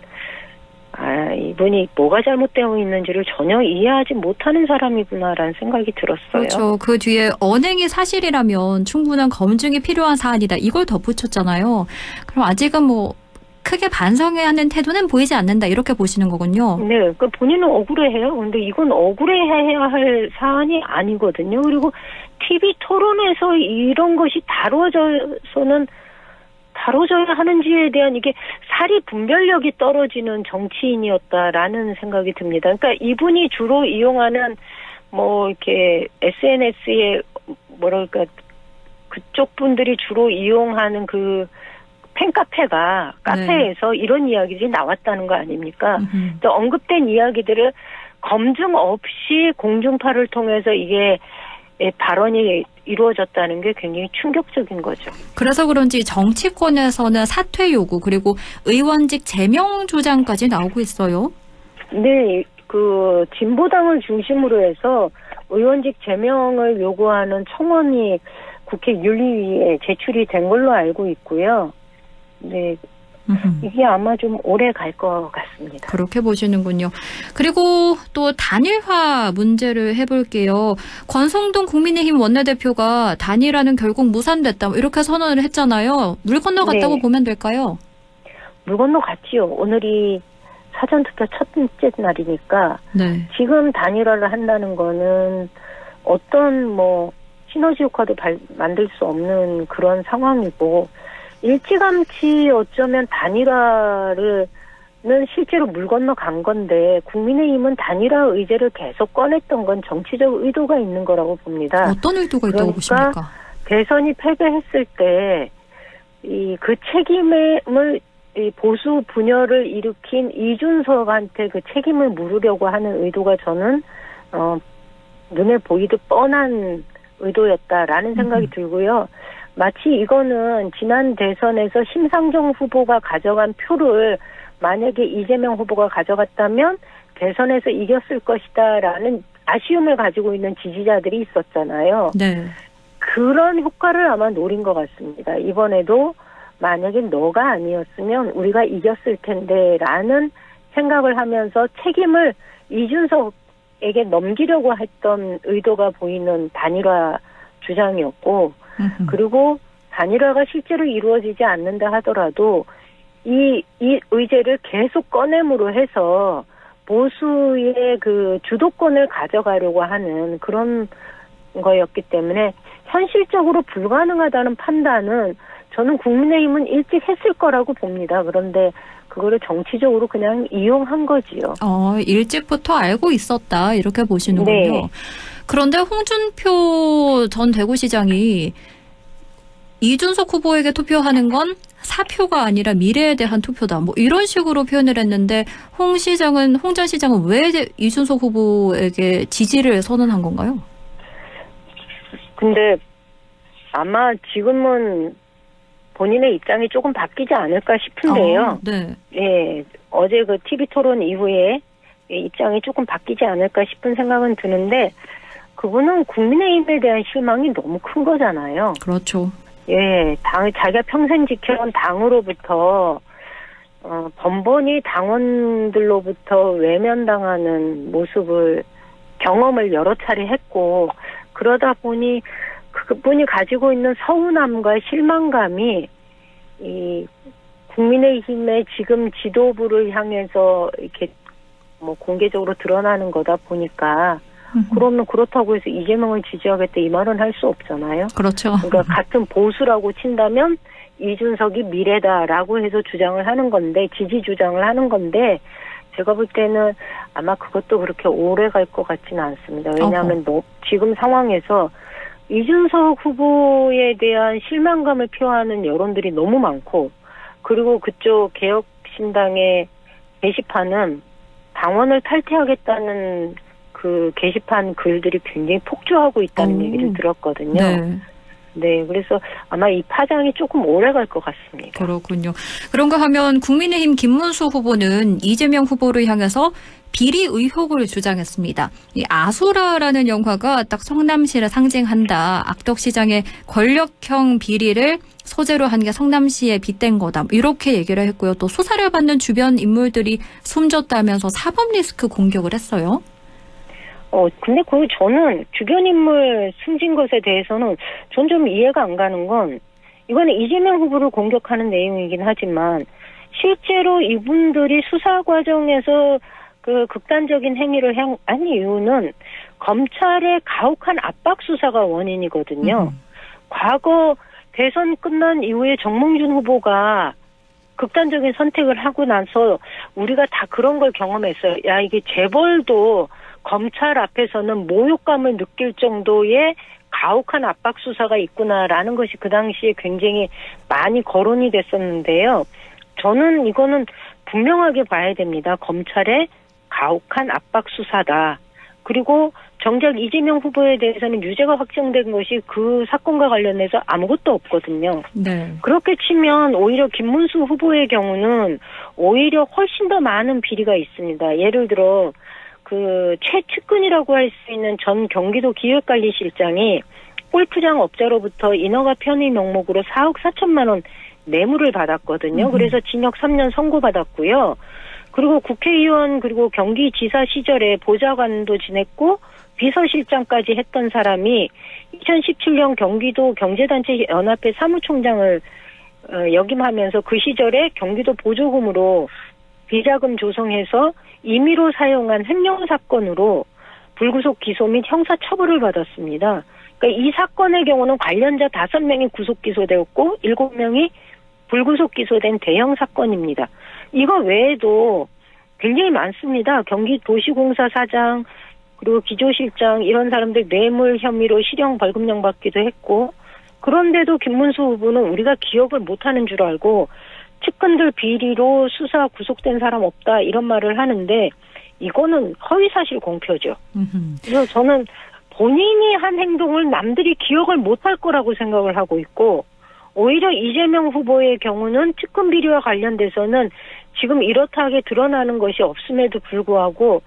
이분이 뭐가 잘못되어 있는지를 전혀 이해하지 못하는 사람이구나라는 생각이 들었어요. 그렇죠. 그 뒤에 언행이 사실이라면 충분한 검증이 필요한 사안이다. 이걸 덧붙였잖아요. 그럼 아직은 크게 반성해야 하는 태도는 보이지 않는다. 이렇게 보시는 거군요. 네. 본인은 억울해해요. 근데 이건 억울해해야 할 사안이 아니거든요. 그리고 TV 토론에서 이런 것이 다뤄져야 하는지에 대한 이게 사리 분별력이 떨어지는 정치인이었다라는 생각이 듭니다. 그러니까 이분이 주로 이용하는 이렇게 SNS에 그쪽 분들이 주로 이용하는 그 팬카페가 카페에서 이런 이야기들이 나왔다는 거 아닙니까? 또 언급된 이야기들을 검증 없이 공중파를 통해서 이게 발언이 이루어졌다는 게 굉장히 충격적인 거죠. 그래서 그런지 정치권에서는 사퇴 요구 그리고 의원직 제명 주장까지 나오고 있어요. 네, 진보당을 중심으로 해서 의원직 제명을 요구하는 청원이 국회 윤리위에 제출이 된 걸로 알고 있고요. 네. 이게 아마 좀 오래 갈 것 같습니다. 그렇게 보시는군요. 그리고 또 단일화 문제를 해볼게요. 권성동 국민의힘 원내대표가 단일화는 결국 무산됐다 이렇게 선언을 했잖아요. 물 건너갔다고 보면 될까요? 물 건너갔지요. 오늘이 사전투표 첫째 날이니까 지금 단일화를 한다는 거는 어떤 시너지 효과도 만들 수 없는 그런 상황이고 일찌감치 어쩌면 단일화는 실제로 물 건너간 건데 국민의힘은 단일화 의제를 계속 꺼냈던 건 정치적 의도가 있는 거라고 봅니다. 어떤 의도가 있다고 보십니까? 대선이 패배했을 때 그 책임을 보수 분열을 일으킨 이준석한테 그 책임을 물으려고 하는 의도가 저는 눈에 보이듯 뻔한 의도였다라는 생각이 들고요. 마치 이거는 지난 대선에서 심상정 후보가 가져간 표를 만약에 이재명 후보가 가져갔다면 대선에서 이겼을 것이다라는 아쉬움을 가지고 있는 지지자들이 있었잖아요. 네. 그런 효과를 아마 노린 것 같습니다. 이번에도 만약에 너가 아니었으면 우리가 이겼을 텐데라는 생각을 하면서 책임을 이준석에게 넘기려고 했던 의도가 보이는 단일화 주장이었고, 그리고 단일화가 실제로 이루어지지 않는다 하더라도 이 의제를 계속 꺼냄으로 해서 보수의 그 주도권을 가져가려고 하는 그런 거였기 때문에 현실적으로 불가능하다는 판단은 저는 국민의힘은 일찍 했을 거라고 봅니다. 그런데 그거를 정치적으로 그냥 이용한 거지요. 일찍부터 알고 있었다 이렇게 보시는군요. 네. 그런데 홍준표 전 대구시장이 이준석 후보에게 투표하는 건 사표가 아니라 미래에 대한 투표다. 뭐 이런 식으로 표현을 했는데 홍 전 시장은 왜 이준석 후보에게 지지를 선언한 건가요? 근데 아마 지금은 본인의 입장이 조금 바뀌지 않을까 싶은데요. 네. 예, 어제 그 TV 토론 이후에 입장이 조금 바뀌지 않을까 싶은 생각은 드는데 그분은 국민의힘에 대한 실망이 너무 큰 거잖아요. 그렇죠. 예, 자기가 평생 지켜온 당으로부터 번번이 당원들로부터 외면당하는 경험을 여러 차례 했고, 그러다 보니 그분이 가지고 있는 서운함과 실망감이 이 국민의힘의 지금 지도부를 향해서 이렇게 뭐 공개적으로 드러나는 거다 보니까 그러면 그렇다고 해서 이재명을 지지하겠다 이 말은 할 수 없잖아요. 그렇죠. 그러니까 같은 보수라고 친다면 이준석이 미래다라고 해서 주장을 하는 건데, 지지 주장을 하는 건데, 제가 볼 때는 아마 그것도 그렇게 오래 갈 것 같지는 않습니다. 왜냐하면 지금 상황에서 이준석 후보에 대한 실망감을 표하는 여론들이 너무 많고, 그리고 그쪽 개혁신당의 게시판은 당원을 탈퇴하겠다는 그 게시판 글들이 굉장히 폭주하고 있다는 얘기를 들었거든요. 네, 그래서 아마 이 파장이 조금 오래 갈 것 같습니다. 그렇군요. 그런가 하면 국민의힘 김문수 후보는 이재명 후보를 향해서 비리 의혹을 주장했습니다. 이 아수라라는 영화가 딱 성남시를 상징한다. 악덕시장의 권력형 비리를 소재로 한 게 성남시에 빗댄 거다. 이렇게 얘기를 했고요. 또 수사를 받는 주변 인물들이 숨졌다면서 사법 리스크 공격을 했어요. 근데 저는 주변 인물 숨진 것에 대해서는 전 좀 이해가 안 가는 건, 이거는 이재명 후보를 공격하는 내용이긴 하지만 실제로 이분들이 수사 과정에서 그 극단적인 행위를 한 이유는 검찰의 가혹한 압박 수사가 원인이거든요. 과거 대선 끝난 이후에 정몽준 후보가 극단적인 선택을 하고 나서 우리가 다 그런 걸 경험했어요. 야, 이게 재벌도 검찰 앞에서는 모욕감을 느낄 정도의 가혹한 압박 수사가 있구나라는 것이 그 당시에 굉장히 많이 거론이 됐었는데요. 저는 이거는 분명하게 봐야 됩니다. 검찰의 가혹한 압박 수사다. 그리고 정작 이재명 후보에 대해서는 유죄가 확정된 것이 그 사건과 관련해서 아무것도 없거든요. 네. 그렇게 치면 오히려 김문수 후보의 경우는 오히려 훨씬 더 많은 비리가 있습니다. 예를 들어 그 최측근이라고 할 수 있는 전 경기도 기획관리실장이 골프장 업자로부터 인허가 편의 명목으로 4억 4천만 원 뇌물을 받았거든요. 그래서 징역 3년 선고받았고요. 그리고 국회의원 그리고 경기지사 시절에 보좌관도 지냈고 비서실장까지 했던 사람이 2017년 경기도 경제단체 연합회 사무총장을 역임하면서 그 시절에 경기도 보조금으로 비자금 조성해서 임의로 사용한 횡령 사건으로 불구속 기소 및 형사 처벌을 받았습니다. 그러니까 이 사건의 경우는 관련자 5명이 구속 기소되었고 7명이 불구속 기소된 대형 사건입니다. 이거 외에도 굉장히 많습니다. 경기도시공사 사장 그리고 기조실장 이런 사람들 뇌물 혐의로 실형 벌금형 받기도 했고, 그런데도 김문수 후보는 우리가 기억을 못하는 줄 알고 측근들 비리로 수사 구속된 사람 없다 이런 말을 하는데 이거는 허위사실 공표죠. 그래서 저는 본인이 한 행동을 남들이 기억을 못할 거라고 생각을 하고 있고, 오히려 이재명 후보의 경우는 측근 비리와 관련돼서는 지금 이렇다하게 드러나는 것이 없음에도 불구하고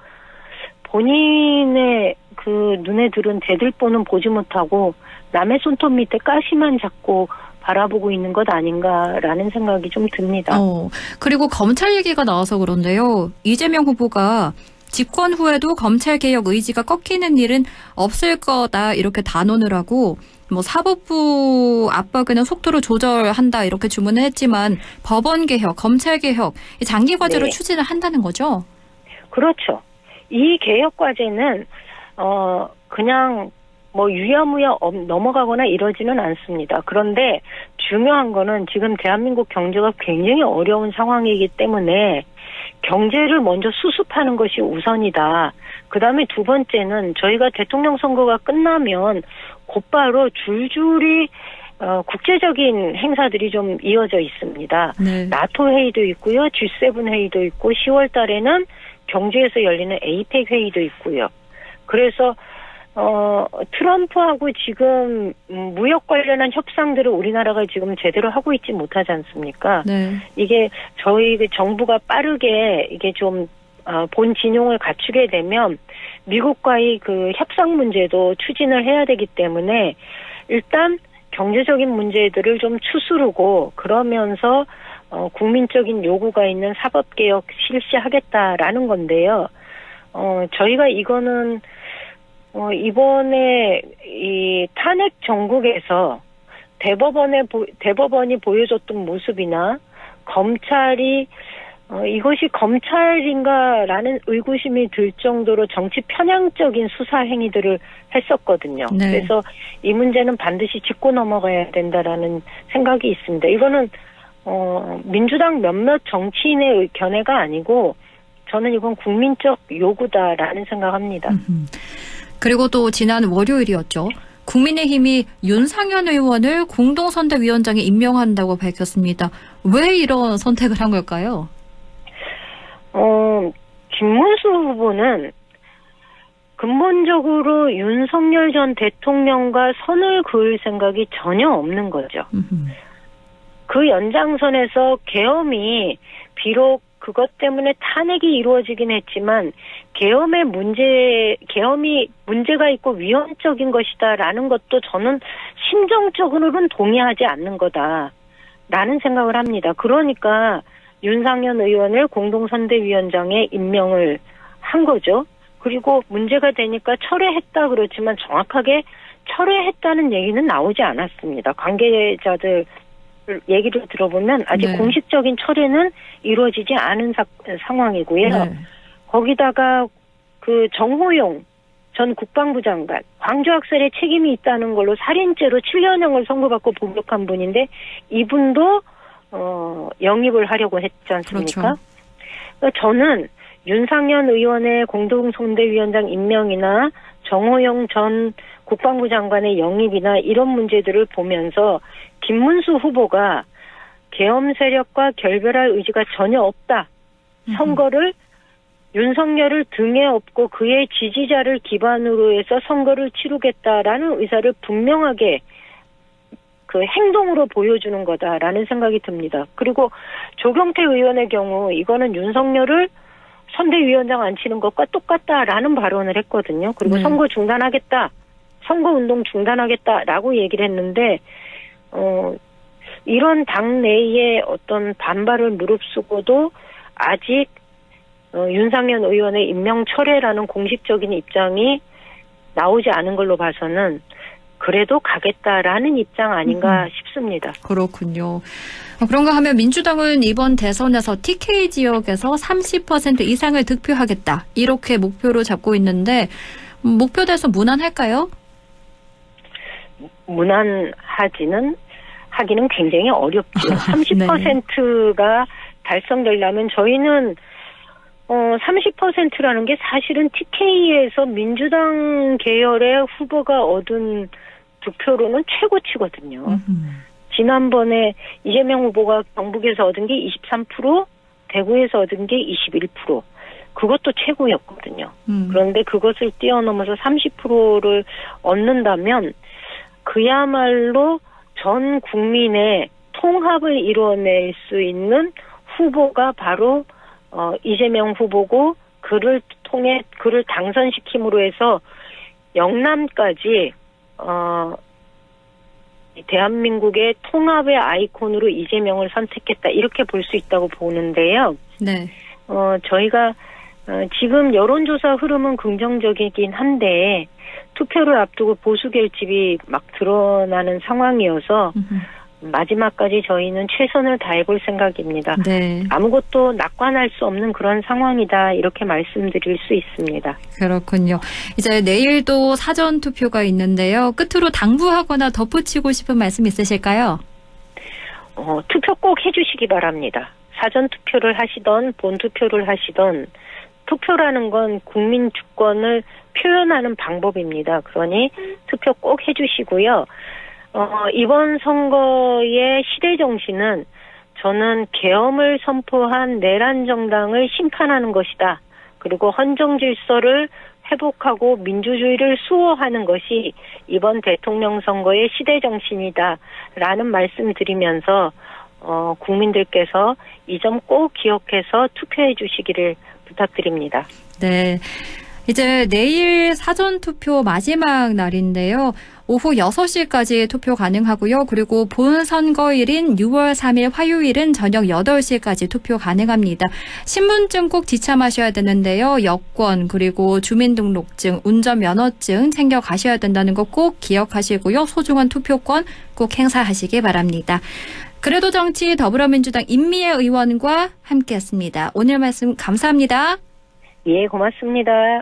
본인의 그 눈에 들은 대들보는 보지 못하고 남의 손톱 밑에 가시만 잡고 바라보고 있는 것 아닌가라는 생각이 좀 듭니다. 그리고 검찰 얘기가 나와서 그런데요. 이재명 후보가 집권 후에도 검찰개혁 의지가 꺾이는 일은 없을 거다 이렇게 단언을 하고 뭐 사법부 압박에는 속도를 조절한다 이렇게 주문을 했지만 법원개혁, 검찰개혁 장기 과제로 네. 추진을 한다는 거죠? 그렇죠. 이 개혁 과제는 그냥 뭐 유야무야 넘어가거나 이러지는 않습니다. 그런데 중요한 거는 지금 대한민국 경제가 굉장히 어려운 상황이기 때문에 경제를 먼저 수습하는 것이 우선이다. 그다음에 두 번째는 저희가 대통령 선거가 끝나면 곧바로 줄줄이 국제적인 행사들이 좀 이어져 있습니다. 네. 나토 회의도 있고요. G7 회의도 있고 10월 달에는 경주에서 열리는 에이펙 회의도 있고요. 그래서 트럼프하고 지금 무역 관련한 협상들을 우리나라가 지금 제대로 하고 있지 못하지 않습니까? 네. 이게 저희 정부가 빠르게 이게 좀 본 진용을 갖추게 되면 미국과의 그 협상 문제도 추진을 해야 되기 때문에 일단 경제적인 문제들을 좀 추스르고 그러면서 국민적인 요구가 있는 사법개혁 실시하겠다라는 건데요. 저희가 이거는 이번에 이 탄핵 정국에서 대법원이 보여줬던 모습이나 검찰이 이것이 검찰인가라는 의구심이 들 정도로 정치 편향적인 수사 행위들을 했었거든요. 네. 그래서 이 문제는 반드시 짚고 넘어가야 된다라는 생각이 있습니다. 이거는 민주당 몇몇 정치인의 견해가 아니고 저는 이건 국민적 요구다라는 생각합니다. 그리고 또 지난 월요일이었죠. 국민의힘이 윤상현 의원을 공동선대위원장에 임명한다고 밝혔습니다. 왜 이런 선택을 한 걸까요? 김문수 후보는 근본적으로 윤석열 전 대통령과 선을 그을 생각이 전혀 없는 거죠. 그 연장선에서 계엄이 비록 그것 때문에 탄핵이 이루어지긴 했지만 계엄이 문제가 있고 위헌적인 것이다라는 것도 저는 심정적으로는 동의하지 않는 거다라는 생각을 합니다. 그러니까 윤상현 의원을 공동선대위원장에 임명을 한 거죠. 그리고 문제가 되니까 철회했다 그렇지만 정확하게 철회했다는 얘기는 나오지 않았습니다. 관계자들 얘기를 들어보면 아직 네. 공식적인 철회는 이루어지지 않은 상황이고요. 네. 거기다가 그 정호용 전 국방부 장관 광주 학살에 책임이 있다는 걸로 살인죄로 7년형을 선고받고 복역한 분인데 이분도 영입을 하려고 했지 않습니까? 그렇죠. 그러니까 저는 윤상현 의원의 공동선대위원장 임명이나 정호영 전 국방부 장관의 영입이나 이런 문제들을 보면서 김문수 후보가 계엄 세력과 결별할 의지가 전혀 없다. 선거를 윤석열을 등에 업고 그의 지지자를 기반으로 해서 선거를 치르겠다라는 의사를 분명하게 그 행동으로 보여주는 거다라는 생각이 듭니다. 그리고 조경태 의원의 경우 이거는 윤석열을 선대위원장 앉히는 것과 똑같다라는 발언을 했거든요. 그리고 네. 선거 중단하겠다. 선거운동 중단하겠다라고 얘기를 했는데 이런 당내의 어떤 반발을 무릅쓰고도 아직 윤상현 의원의 임명 철회라는 공식적인 입장이 나오지 않은 걸로 봐서는 그래도 가겠다라는 입장 아닌가 싶습니다. 그렇군요. 그런가 하면 민주당은 이번 대선에서 TK 지역에서 30% 이상을 득표하겠다. 이렇게 목표로 잡고 있는데 목표대에서 무난할까요? 하기는 굉장히 어렵죠. 30%가 달성되려면 저희는 30%라는 게 사실은 TK에서 민주당 계열의 후보가 얻은 득표로는 최고치거든요. 지난번에 이재명 후보가 경북에서 얻은 게 23%, 대구에서 얻은 게 21%. 그것도 최고였거든요. 그런데 그것을 뛰어넘어서 30%를 얻는다면 그야말로 전 국민의 통합을 이루어낼 수 있는 후보가 바로 이재명 후보고 그를 통해 그를 당선시킴으로 해서 영남까지 대한민국의 통합의 아이콘으로 이재명을 선택했다 이렇게 볼 수 있다고 보는데요. 네. 저희가 지금 여론조사 흐름은 긍정적이긴 한데 투표를 앞두고 보수 결집이 막 드러나는 상황이어서 마지막까지 저희는 최선을 다해볼 생각입니다. 네. 아무것도 낙관할 수 없는 그런 상황이다 이렇게 말씀드릴 수 있습니다. 그렇군요. 이제 내일도 사전 투표가 있는데요. 끝으로 당부하거나 덧붙이고 싶은 말씀 있으실까요? 투표 꼭 해주시기 바랍니다. 사전 투표를 하시던 본 투표를 하시던 투표라는 건 국민 주권을 표현하는 방법입니다. 그러니 투표 꼭 해주시고요. 이번 선거의 시대 정신은 저는 계엄을 선포한 내란 정당을 심판하는 것이다. 그리고 헌정 질서를 회복하고 민주주의를 수호하는 것이 이번 대통령 선거의 시대 정신이다라는 말씀드리면서 국민들께서 이 점 꼭 기억해서 투표해 주시기를 부탁드립니다. 네. 이제 내일 사전투표 마지막 날인데요. 오후 6시까지 투표 가능하고요. 그리고 본선거일인 6월 3일 화요일은 저녁 8시까지 투표 가능합니다. 신분증 꼭 지참하셔야 되는데요. 여권 그리고 주민등록증, 운전면허증 챙겨 가셔야 된다는 거 꼭 기억하시고요. 소중한 투표권 꼭 행사하시기 바랍니다. 그래도 정치 더불어민주당 임미애 의원과 함께했습니다. 오늘 말씀 감사합니다. 예, 고맙습니다.